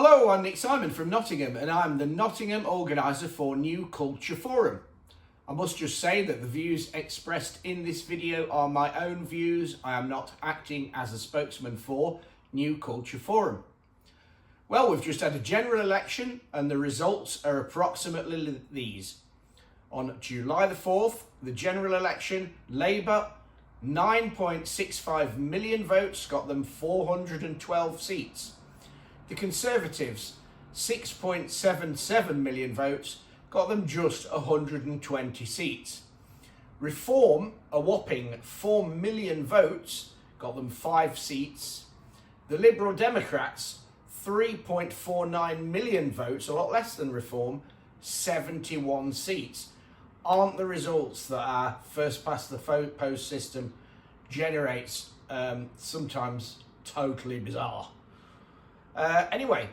Hello, I'm Nick Simon from Nottingham and I'm the Nottingham organiser for New Culture Forum. I must just say that the views expressed in this video are my own views. I am not acting as a spokesman for New Culture Forum. Well, we've just had a general election and the results are approximately these. On July the 4th, the general election, Labour, 9.65 million votes, got them 412 seats. The Conservatives, 6.77 million votes, got them just 120 seats. Reform, a whopping 4 million votes, got them 5 seats. The Liberal Democrats, 3.49 million votes, a lot less than Reform, 71 seats. Aren't the results that our first past the post system generates sometimes totally bizarre? Anyway,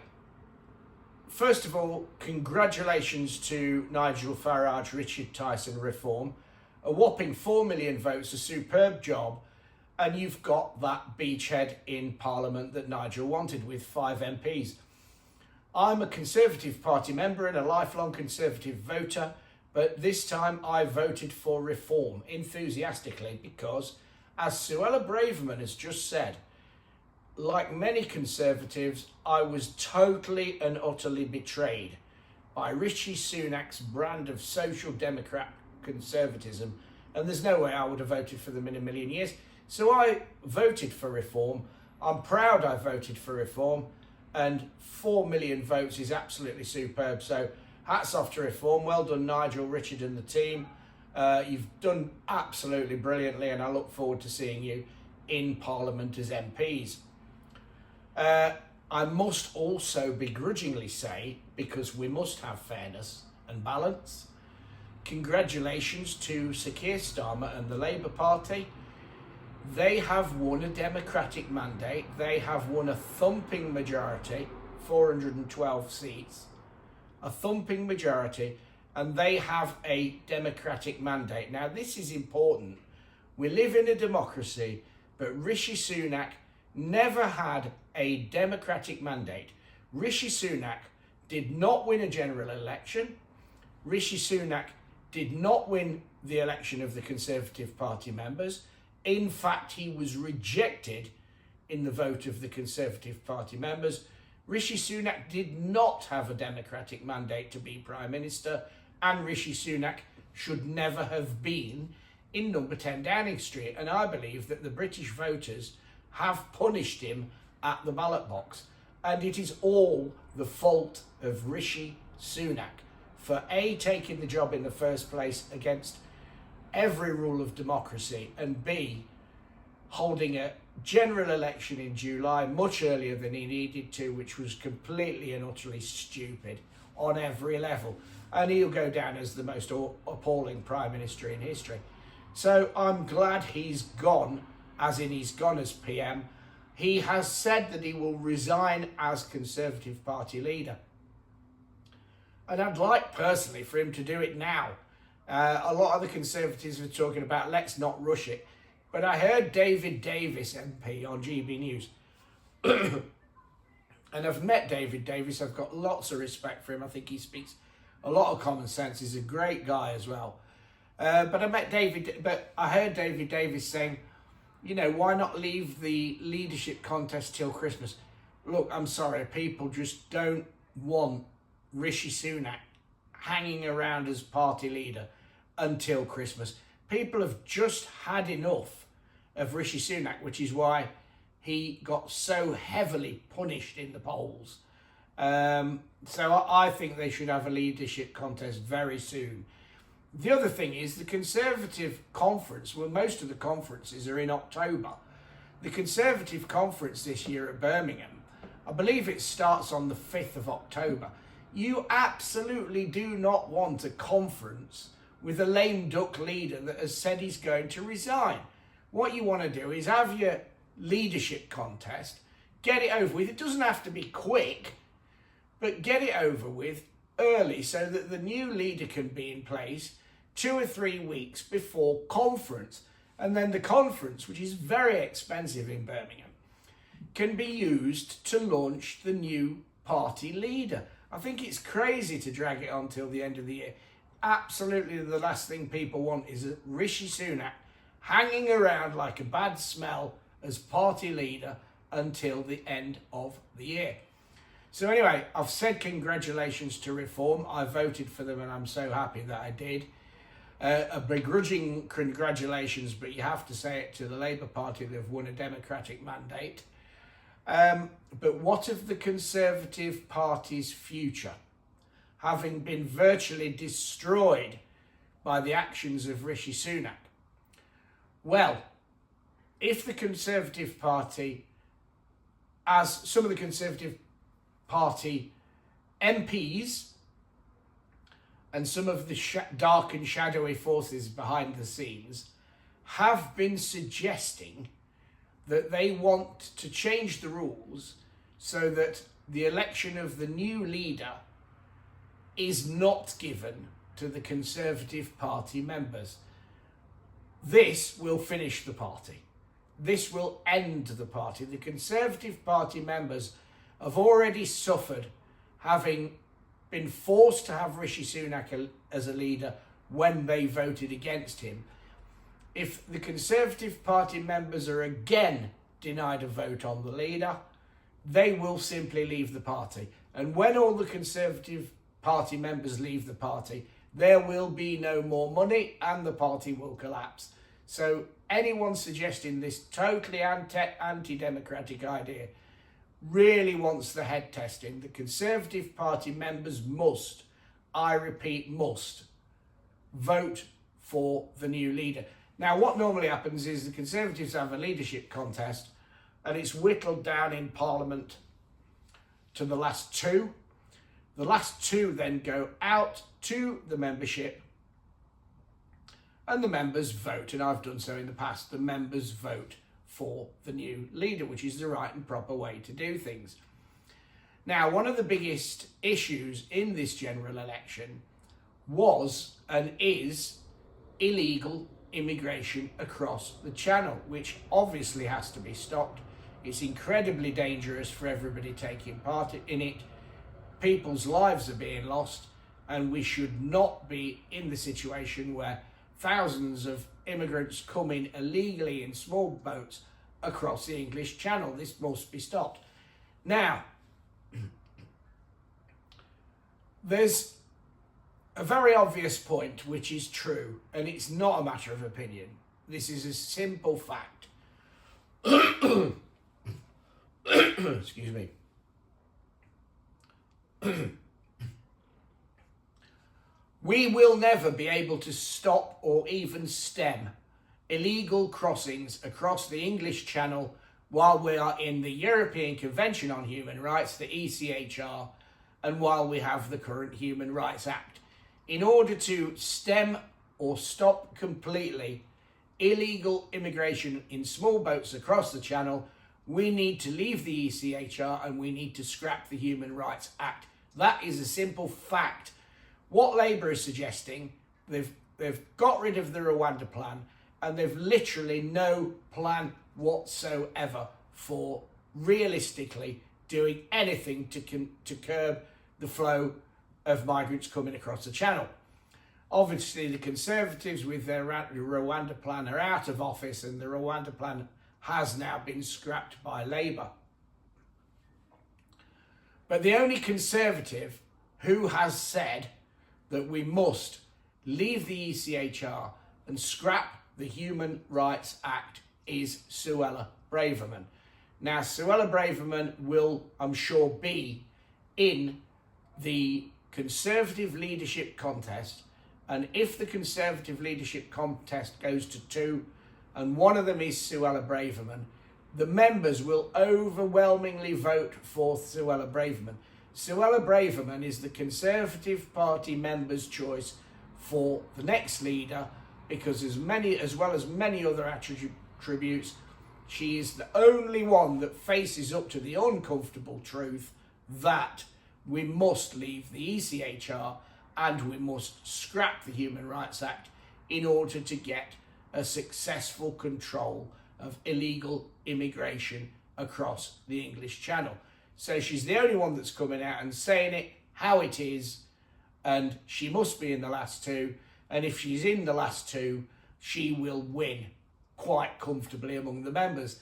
first of all, congratulations to Nigel Farage, Richard Tyson, Reform. A whopping 4 million votes, a superb job. And you've got that beachhead in Parliament that Nigel wanted with 5 MPs. I'm a Conservative Party member and a lifelong Conservative voter, but this time I voted for Reform enthusiastically because, as Suella Braverman has just said, like many Conservatives, I was totally and utterly betrayed by Rishi Sunak's brand of social democrat conservatism, and there's no way I would have voted for them in a million years. So I voted for Reform. I'm proud I voted for Reform, and 4 million votes is absolutely superb. So hats off to Reform. Well done, Nigel, Richard and the team. You've done absolutely brilliantly, and I look forward to seeing you in Parliament as MPs. I must also begrudgingly say, because we must have fairness and balance, congratulations to Sir Keir Starmer and the Labour Party. They have won a democratic mandate. They have won a thumping majority, 412 seats, a thumping majority, and they have a democratic mandate. Now, this is important. We live in a democracy, but Rishi Sunak never had a democratic mandate. Rishi Sunak did not win a general election. Rishi Sunak did not win the election of the Conservative Party members. In fact, he was rejected in the vote of the Conservative Party members. Rishi Sunak did not have a democratic mandate to be Prime Minister, and Rishi Sunak should never have been in number 10 Downing Street. And I believe that the British voters have punished him at the ballot box. And it is all the fault of Rishi Sunak for A, taking the job in the first place against every rule of democracy, and B, holding a general election in July much earlier than he needed to, which was completely and utterly stupid on every level. And he'll go down as the most appalling Prime Minister in history. So I'm glad he's gone, as in he's gone as PM. He has said that he will resign as Conservative Party leader. And I'd like personally for him to do it now. A lot of the Conservatives were talking about let's not rush it. But I heard David Davis, MP, on GB News. And I've met David Davis. I've got lots of respect for him. I think he speaks a lot of common sense. He's a great guy as well. But I heard David Davis saying, you know, why not leave the leadership contest till Christmas? Look, I'm sorry, people just don't want Rishi Sunak hanging around as party leader until Christmas. People have just had enough of Rishi Sunak, which is why he got so heavily punished in the polls. So I think they should have a leadership contest very soon. The other thing is the Conservative conference, well, most of the conferences are in October. The Conservative conference this year at Birmingham, I believe it starts on the 5th of October. You absolutely do not want a conference with a lame duck leader that has said he's going to resign. What you want to do is have your leadership contest, get it over with. It doesn't have to be quick, but get it over with early so that the new leader can be in place 2 or 3 weeks before conference. And then the conference, which is very expensive in Birmingham, can be used to launch the new party leader. I think it's crazy to drag it on till the end of the year. Absolutely the last thing people want is Rishi Sunak hanging around like a bad smell as party leader until the end of the year. So anyway, I've said congratulations to Reform. I voted for them and I'm so happy that I did. A begrudging congratulations, but you have to say it to the Labour Party. They've won a democratic mandate. But what of the Conservative Party's future, having been virtually destroyed by the actions of Rishi Sunak? Well, if the Conservative Party, as some of the Conservative Party MPs and some of the dark and shadowy forces behind the scenes have been suggesting that they want to change the rules so that the election of the new leader is not given to the Conservative Party members. This will finish the party. This will end the party. The Conservative Party members have already suffered having been forced to have Rishi Sunak as a leader when they voted against him. If the Conservative Party members are again denied a vote on the leader, they will simply leave the party. And when all the Conservative Party members leave the party, there will be no more money and the party will collapse. So anyone suggesting this totally anti-democratic idea really wants the head testing. The Conservative Party members must, I repeat, must vote for the new leader. Now, what normally happens is the Conservatives have a leadership contest and it's whittled down in Parliament to the last two. The last two then go out to the membership and the members vote, and I've done so in the past. The members vote for the new leader, which is the right and proper way to do things. Now, one of the biggest issues in this general election was and is illegal immigration across the channel, which obviously has to be stopped. It's incredibly dangerous for everybody taking part in it. People's lives are being lost, and we should not be in the situation where thousands of immigrants come in illegally in small boats across the English Channel. This must be stopped. Now, there's a very obvious point which is true, and it's not a matter of opinion. This is a simple fact. Excuse me. We will never be able to stop or even stem illegal crossings across the English Channel while we are in the European Convention on Human Rights, the ECHR, and while we have the current Human Rights Act. In order to stem or stop completely illegal immigration in small boats across the Channel, we need to leave the ECHR and we need to scrap the Human Rights Act. That is a simple fact. What Labour is suggesting, they've got rid of the Rwanda plan and they've literally no plan whatsoever for realistically doing anything to curb the flow of migrants coming across the Channel. Obviously, the Conservatives with their Rwanda plan are out of office, and the Rwanda plan has now been scrapped by Labour. But the only Conservative who has said that we must leave the ECHR and scrap the Human Rights Act is Suella Braverman. Now, Suella Braverman will, I'm sure, be in the Conservative leadership contest, and if the Conservative leadership contest goes to two and one of them is Suella Braverman, the members will overwhelmingly vote for Suella Braverman. Suella Braverman is the Conservative Party members' choice for the next leader because as well as many other attributes, she is the only one that faces up to the uncomfortable truth that we must leave the ECHR and we must scrap the Human Rights Act in order to get a successful control of illegal immigration across the English Channel. So she's the only one that's coming out and saying it how it is, and she must be in the last two. And if she's in the last two, she will win quite comfortably among the members.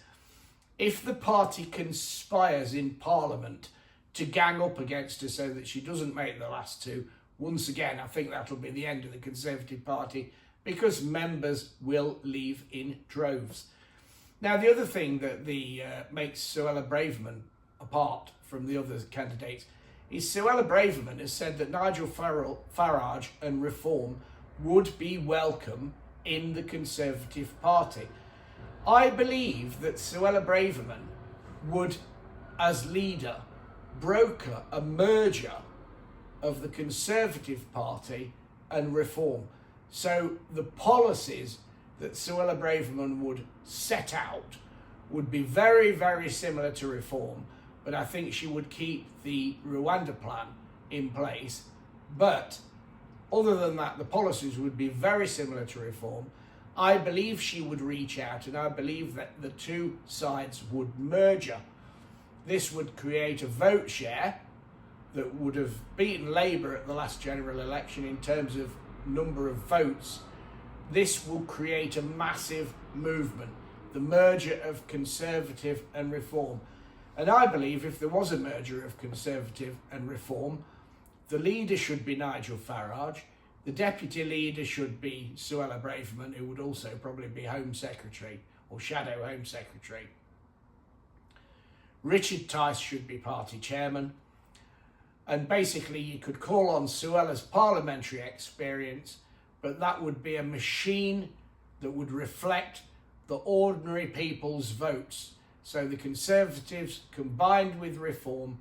If the party conspires in Parliament to gang up against her so that she doesn't make the last two, once again, I think that'll be the end of the Conservative Party, because members will leave in droves. Now, the other thing that makes Suella Braverman apart from the other candidates is Suella Braverman has said that Nigel Farage and Reform would be welcome in the Conservative Party. I believe that Suella Braverman would, as leader, broker a merger of the Conservative Party and Reform. So the policies that Suella Braverman would set out would be very, very similar to Reform, but I think she would keep the Rwanda plan in place. But other than that, the policies would be very similar to Reform. I believe she would reach out, and I believe that the two sides would merge. This would create a vote share that would have beaten Labour at the last general election in terms of number of votes. This will create a massive movement, the merger of Conservative and Reform. And I believe if there was a merger of Conservative and Reform, the leader should be Nigel Farage, the deputy leader should be Suella Braverman, who would also probably be Home Secretary or Shadow Home Secretary. Richard Tice should be party chairman. And basically you could call on Suella's parliamentary experience, but that would be a machine that would reflect the ordinary people's votes. So the Conservatives combined with Reform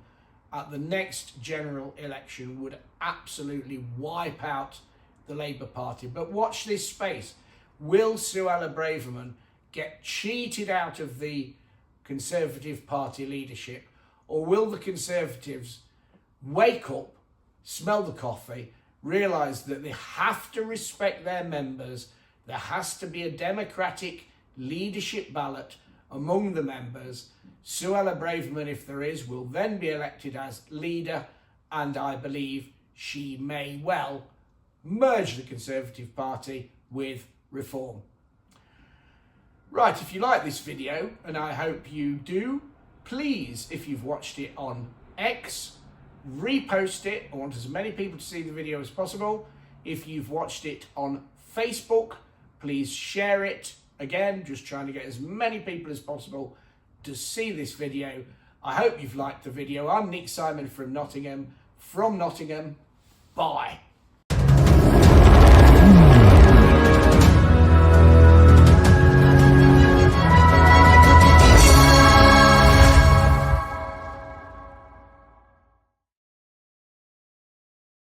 at the next general election would absolutely wipe out the Labour Party. But watch this space. Will Suella Braverman get cheated out of the Conservative Party leadership, or will the Conservatives wake up, smell the coffee, realise that they have to respect their members, there has to be a democratic leadership ballot among the members. Suella Braverman, if there is, will then be elected as leader, and I believe she may well merge the Conservative Party with Reform. Right, if you like this video, and I hope you do, please, if you've watched it on X, repost it. I want as many people to see the video as possible. If you've watched it on Facebook, please share it. Again, just trying to get as many people as possible to see this video. I hope you've liked the video. I'm Nick Simon from Nottingham. Bye.